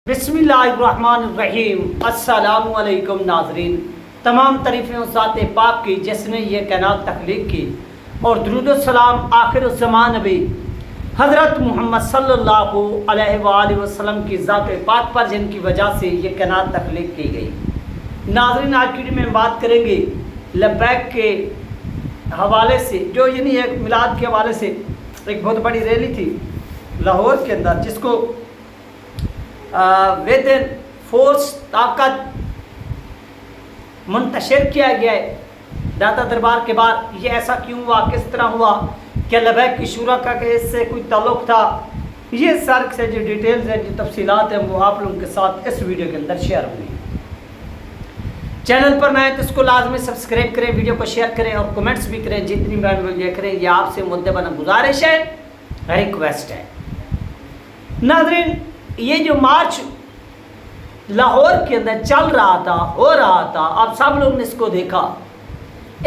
بسم اللہ الرحمن الرحیم۔ السلام علیکم ناظرین، تمام تعریفیں اس ذات پاک کی جس نے یہ کائنات تخلیق کی، اور درود و سلام آخر الزمان نبی حضرت محمد صلی اللہ علیہ وآلہ وسلم کی ذات پاک پر جن کی وجہ سے یہ کائنات تخلیق کی گئی۔ ناظرین، آج کی ویڈیو میں بات کریں گے لبیک کے حوالے سے، جو یعنی ایک میلاد کے حوالے سے ایک بہت بڑی ریلی تھی لاہور کے اندر، جس کو ودن فورس طاقت منتشر کیا گیا ہے داتا دربار کے بعد۔ یہ ایسا کیوں ہوا، کس طرح ہوا، کیا لبیک کی شورا کا کہ اس سے کوئی تعلق تھا، یہ سارے سے جو ڈیٹیلز ہیں، جو تفصیلات ہیں، وہ آپ لوگوں کے ساتھ اس ویڈیو کے اندر شیئر ہوئی۔ چینل پر نئے تو اس کو لازمی سبسکرائب کریں، ویڈیو کو شیئر کریں اور کمنٹس بھی کریں، جتنی بار ویڈیو کریں۔ یہ آپ سے مدبانہ گزارش ہے، ریکویسٹ ہے۔ ناظرین، یہ جو مارچ لاہور کے اندر چل رہا تھا، ہو رہا تھا، آپ سب لوگوں نے اس کو دیکھا۔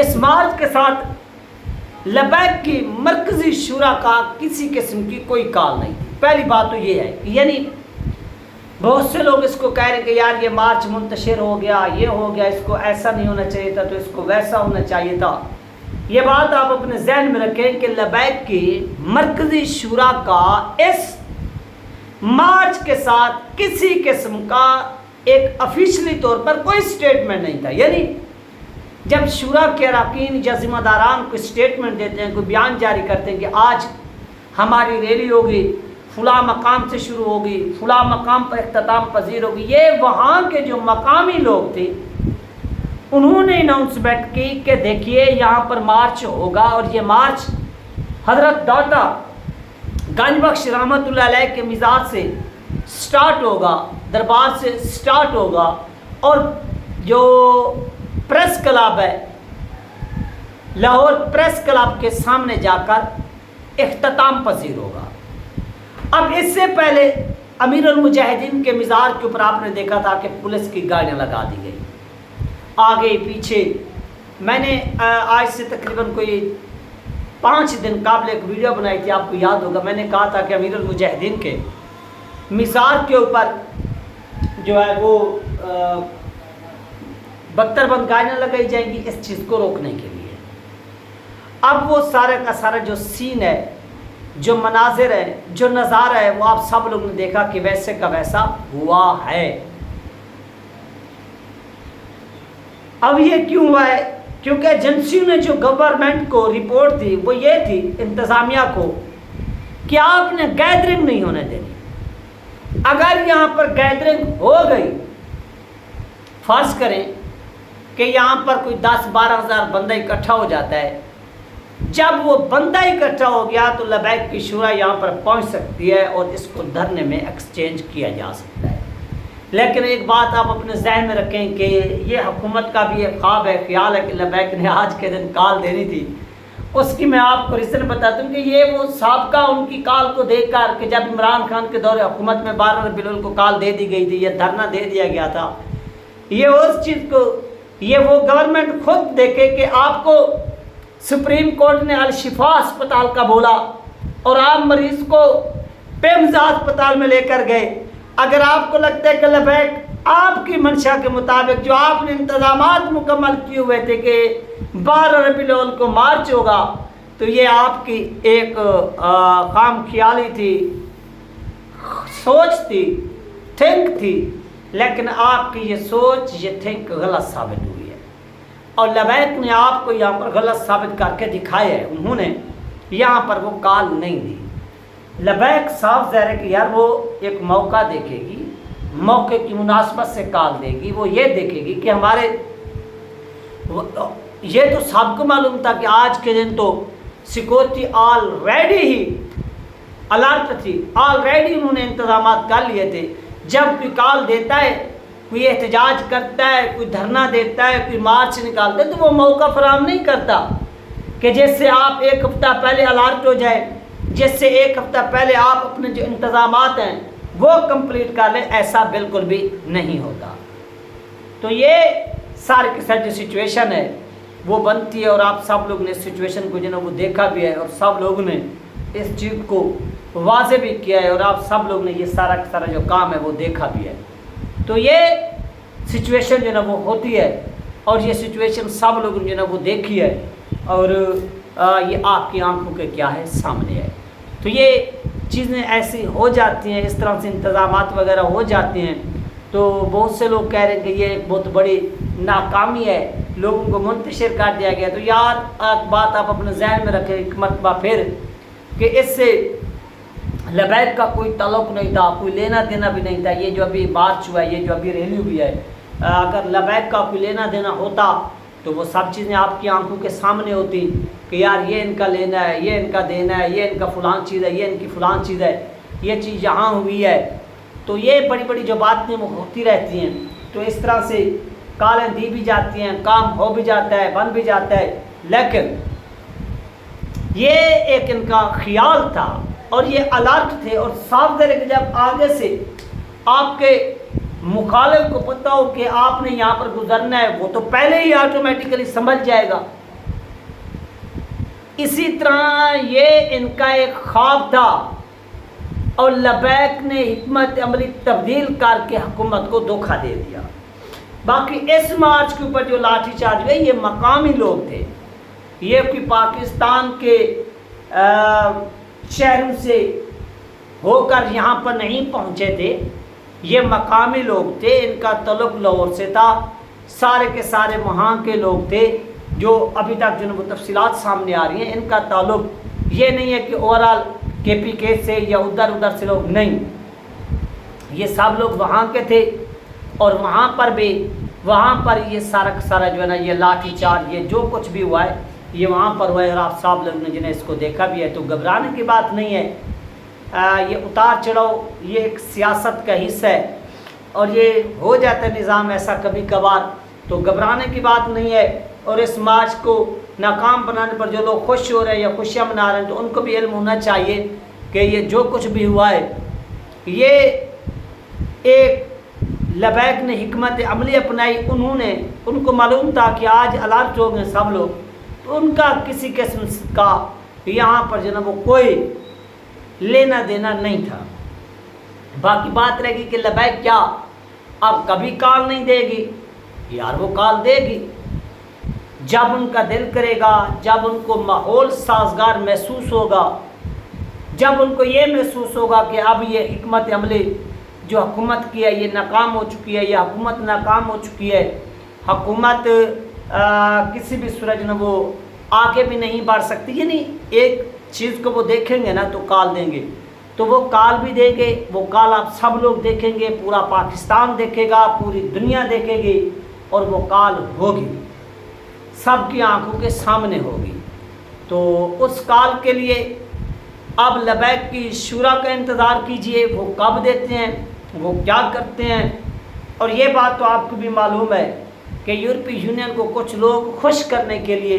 اس مارچ کے ساتھ لبیک کی مرکزی شورا کا کسی قسم کی کوئی کال نہیں تھی۔ پہلی بات تو یہ ہے، یعنی بہت سے لوگ اس کو کہہ رہے ہیں کہ یار یہ مارچ منتشر ہو گیا، یہ ہو گیا، اس کو ایسا نہیں ہونا چاہیے تھا، تو اس کو ویسا ہونا چاہیے تھا۔ یہ بات آپ اپنے ذہن میں رکھیں کہ لبیک کی مرکزی شورا کا اس مارچ کے ساتھ کسی قسم کا ایک افیشلی طور پر کوئی سٹیٹمنٹ نہیں تھا۔ یعنی جب شورا کے اراکین یا ذمہ داران کوئی سٹیٹمنٹ دیتے ہیں، کوئی بیان جاری کرتے ہیں کہ آج ہماری ریلی ہوگی، فلاں مقام سے شروع ہوگی، فلاں مقام پر اختتام پذیر ہوگی، یہ وہاں کے جو مقامی لوگ تھے انہوں نے اناؤنسمنٹ کی کہ دیکھیے یہاں پر مارچ ہوگا، اور یہ مارچ حضرت داتا گنج بخش رحمۃ اللہ علیہ کے مزار سے سٹارٹ ہوگا، دربار سے سٹارٹ ہوگا، اور جو پریس کلب ہے لاہور پریس کلب کے سامنے جا کر اختتام پذیر ہوگا۔ اب اس سے پہلے امیر المجاہدین کے مزار کے اوپر آپ نے دیکھا تھا کہ پولیس کی گاڑیاں لگا دی گئی، آگے پیچھے۔ میں نے آج سے تقریباً کوئی 5 دن قبل ایک ویڈیو بنائی تھی، آپ کو یاد ہوگا۔ میں نے کہا تھا کہ امیر المجاہدین کے مزار کے اوپر جو ہے وہ 72 بند گاڑیاں لگائی جائیں گی اس چیز کو روکنے کے لیے۔ اب وہ سارے کا سارا جو سین ہے، جو مناظر ہے، جو نظارہ ہے، وہ آپ سب لوگوں نے دیکھا کہ ویسے کا ویسا ہوا ہے۔ اب یہ کیوں ہوا ہے؟ کیونکہ ایجنسیوں نے جو گورنمنٹ کو رپورٹ دی وہ یہ تھی، انتظامیہ کو، کہ آپ نے گیدرنگ نہیں ہونے دینی۔ اگر یہاں پر گیدرنگ ہو گئی، فرض کریں کہ یہاں پر کوئی 10-12 ہزار بندہ اکٹھا ہو جاتا ہے، جب وہ بندہ اکٹھا ہو گیا تو لبیک کی شورا یہاں پر پہنچ سکتی ہے اور اس کو دھرنے میں ایکسچینج کیا جا سکتا ہے۔ لیکن ایک بات آپ اپنے ذہن میں رکھیں کہ یہ حکومت کا بھی ایک خواب ہے، خیال ہے کہ لبیک نے آج کے دن کال دینی تھی۔ اس کی میں آپ کو ریزن بتاتا ہوں کہ یہ وہ سابقہ ان کی کال کو دیکھ کر کہ جب عمران خان کے دور حکومت میں 12 ربیع الاول کو کال دے دی گئی تھی، یہ دھرنا دے دیا گیا تھا، یہ اس چیز کو یہ وہ گورنمنٹ خود دیکھے کہ آپ کو سپریم کورٹ نے الشفا اسپتال کا بولا اور آپ مریض کو پیمزا اسپتال میں لے کر گئے۔ اگر آپ کو لگتا ہے کہ لبیک آپ کی منشا کے مطابق جو آپ نے انتظامات مکمل کیے ہوئے تھے کہ 12 ربیع الاول کو مارچ ہوگا، تو یہ آپ کی ایک خام خیالی تھی، سوچ تھی، تھنک تھی، لیکن آپ کی یہ سوچ، یہ تھنک غلط ثابت ہوئی ہے، اور لبیک نے آپ کو یہاں پر غلط ثابت کر کے دکھایا ہے۔ انہوں نے یہاں پر وہ کال نہیں دی۔ لبیک صاف ظاہر ہے کہ یار وہ ایک موقع دیکھے گی، موقع کی مناسبت سے کال دے گی۔ وہ یہ دیکھے گی کہ ہمارے یہ تو سب کو معلوم تھا کہ آج کے دن تو سیکورٹی آلریڈی ہی الرٹ تھی، آلریڈی انہوں نے انتظامات کر لیے تھے۔ جب کوئی کال دیتا ہے، کوئی احتجاج کرتا ہے، کوئی دھرنا دیتا ہے، کوئی مارچ نکالتا ہے، تو وہ موقع فراہم نہیں کرتا کہ جس سے آپ ایک ہفتہ پہلے الرٹ ہو جائے، جس سے ایک ہفتہ پہلے آپ اپنے جو انتظامات ہیں وہ کمپلیٹ کر لیں۔ ایسا بالکل بھی نہیں ہوتا۔ تو یہ سارے کے ساتھ جو سچویشن ہے وہ بنتی ہے، اور آپ سب لوگ نے اس سچویشن کو جو ہے وہ دیکھا بھی ہے، اور سب لوگوں نے اس چیز کو واضح بھی کیا ہے اور آپ سب لوگ نے یہ سارا کا سارا جو کام ہے وہ دیکھا بھی ہے۔ تو یہ سچویشن جو ہے نا وہ ہوتی ہے اور یہ سچویشن سب لوگوں نے جو ہے نا وہ دیکھی ہے اور یہ آپ کی آنکھوں کے کیا ہے سامنے ہے۔ تو یہ چیزیں ایسی ہو جاتی ہیں، اس طرح سے انتظامات وغیرہ ہو جاتے ہیں، تو بہت سے لوگ کہہ رہے ہیں کہ یہ ایک بہت بڑی ناکامی ہے، لوگوں کو منتشر کر دیا گیا۔ تو یار ایک بات آپ اپنے ذہن میں رکھیں ایک مرتبہ پھر کہ اس سے لبیک کا کوئی تعلق نہیں تھا، کوئی لینا دینا بھی نہیں تھا۔ یہ جو ابھی مارچ ہوا ہے، یہ جو ابھی ریلی ہوئی ہے، اگر لبیک کا کوئی لینا دینا ہوتا تو وہ سب چیزیں آپ کی آنکھوں کے سامنے ہوتی کہ یار یہ ان کا لینا ہے، یہ ان کا دینا ہے، یہ ان کا فلان چیز ہے، یہ ان کی فلان چیز ہے، یہ چیز یہاں ہوئی ہے۔ تو یہ بڑی بڑی جو باتیں وہ ہوتی رہتی ہیں، تو اس طرح سے کالیں دی بھی جاتی ہیں، کام ہو بھی جاتا ہے، بن بھی جاتا ہے، لیکن یہ ایک ان کا خیال تھا اور یہ الرٹ تھے اور صاف ظاہر ہے کہ جب آگے سے آپ کے مخالف کو پتہ ہو کہ آپ نے یہاں پر گزرنا ہے، وہ تو پہلے ہی آٹومیٹیکلی سمجھ جائے گا۔ اسی طرح یہ ان کا ایک خواب تھا اور لبیک نے حکمت عملی تبدیل کر کے حکومت کو دھوکہ دے دیا۔ باقی اس مارچ کے اوپر جو لاٹھی چارج ہوئے یہ مقامی لوگ تھے، یہ کوئی پاکستان کے شہروں سے ہو کر یہاں پر نہیں پہنچے تھے، یہ مقامی لوگ تھے، ان کا تعلق لاہور سے تھا، سارے کے سارے وہاں کے لوگ تھے جو ابھی تک جو وہ تفصیلات سامنے آ رہی ہیں۔ ان کا تعلق یہ نہیں ہے کہ اوورال کے پی کے سے یا ادھر سے لوگ نہیں، یہ سب لوگ وہاں کے تھے اور وہاں پر یہ سارا کا سارا جو ہے نا یہ لاٹھی چارج یہ جو کچھ بھی ہوا ہے یہ وہاں پر ہوا ہے اور آپ سب لوگ نے جنہیں اس کو دیکھا بھی ہے۔ تو گھبرانے کی بات نہیں ہے، یہ اتار چڑھاؤ یہ ایک سیاست کا حصہ ہے اور یہ ہو جاتا ہے نظام ایسا کبھی کبھار، تو گھبرانے کی بات نہیں ہے۔ اور اس مارچ کو ناکام بنانے پر جو لوگ خوش ہو رہے ہیں یا خوشیاں منا رہے ہیں تو ان کو بھی علم ہونا چاہیے کہ یہ جو کچھ بھی ہوا ہے یہ ایک لبیک نے حکمت عملی اپنائی، ان کو معلوم تھا کہ آج الرٹ ہو گئے سب لوگ، تو ان کا کسی قسم کا یہاں پر جو ہے نا وہ کوئی لینا دینا نہیں تھا۔ باقی بات رہے گی کہ لبیک کیا اب کبھی کال نہیں دے گی؟ یار وہ کال دے گی جب ان کا دل کرے گا، جب ان کو ماحول سازگار محسوس ہوگا، جب ان کو یہ محسوس ہوگا کہ اب یہ حکمت عملی جو حکومت کی ہے یہ ناکام ہو چکی ہے، یہ حکومت ناکام ہو چکی ہے، حکومت کسی بھی صورت میں وہ آگے بھی نہیں بڑھ سکتی، یعنی ایک چیز کو وہ دیکھیں گے نا تو کال دیں گے، تو وہ کال بھی دیں گے، وہ کال آپ سب لوگ دیکھیں گے، پورا پاکستان دیکھے گا، پوری دنیا دیکھے گی اور وہ کال ہوگی، سب کی آنکھوں کے سامنے ہوگی۔ تو اس کال کے لیے اب لبیک کی شورا کا انتظار کیجئے، وہ کب دیتے ہیں، وہ کیا کرتے ہیں۔ اور یہ بات تو آپ کو بھی معلوم ہے کہ یورپی یونین کو کچھ لوگ خوش کرنے کے لیے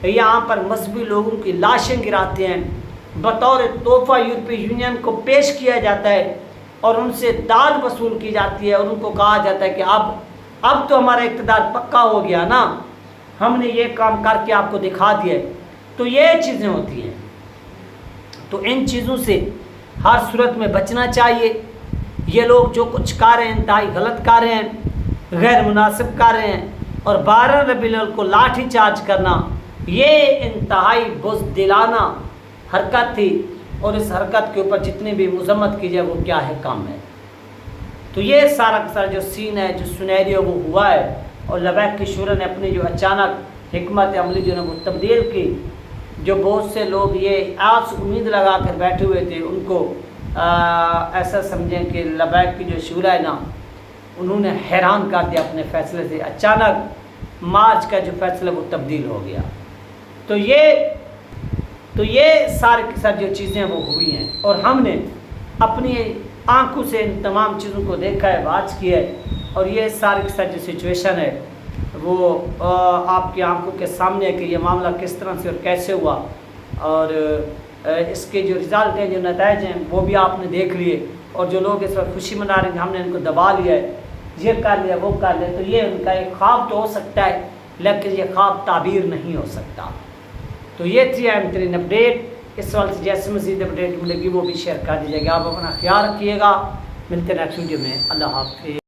یہاں پر مذہبی لوگوں کی لاشیں گراتے ہیں، بطور تحفہ یورپی یونین کو پیش کیا جاتا ہے اور ان سے داد وصول کی جاتی ہے اور ان کو کہا جاتا ہے کہ اب تو ہمارا اقتدار پکا ہو گیا نا، ہم نے یہ کام کر کے آپ کو دکھا دیا۔ تو یہ چیزیں ہوتی ہیں، تو ان چیزوں سے ہر صورت میں بچنا چاہیے۔ یہ لوگ جو کچھ کر رہے ہیں انتہائی غلط کر رہے ہیں، غیر مناسب کر رہے ہیں، اور 12 ربیع الاول کو لاٹھی چارج کرنا یہ انتہائی بزدلانہ حرکت تھی، اور اس حرکت کے اوپر جتنی بھی مذمت کی جائے وہ کیا ہے کام ہے۔ تو یہ سارا کا سارا جو سین ہے، جو سینیریو وہ ہوا ہے، اور لبیک کی شورا نے اپنی جو اچانک حکمت عملی جو ہے وہ تبدیل کی، جو بہت سے لوگ یہ آس امید لگا کر بیٹھے ہوئے تھے ان کو ایسا سمجھیں کہ لبیک کی جو شورا ہے نا انہوں نے حیران کر دیا اپنے فیصلے سے، اچانک مارچ کا جو فیصلہ وہ تبدیل ہو گیا۔ تو یہ سارے کے ساتھ جو چیزیں وہ ہوئی ہیں اور ہم نے اپنی آنکھوں سے ان تمام چیزوں کو دیکھا ہے، واچ کیا ہے، اور یہ سارے کے ساتھ جو سچویشن ہے وہ آپ کی آنکھوں کے سامنے ہے کہ یہ معاملہ کس طرح سے اور کیسے ہوا، اور اس کے جو رزلٹ ہیں، جو نتائج ہیں وہ بھی آپ نے دیکھ لیے، اور جو لوگ اس وقت خوشی منا رہے ہیں کہ ہم نے ان کو دبا لیا ہے، یہ کر لیا وہ کر لیا، تو یہ ان کا ایک خواب تو ہو سکتا ہے لیکن یہ خواب تعبیر نہیں ہو سکتا۔ تو یہ تھی اہم ترین اپڈیٹ اس سوال سے جیسے مزید اپڈیٹ ملے گی وہ بھی شیئر کر دیجیے گا. آپ اپنا خیال رکھیے گا. ملتے ہیں نیکسٹ ویڈیو میں. اللہ حافظ.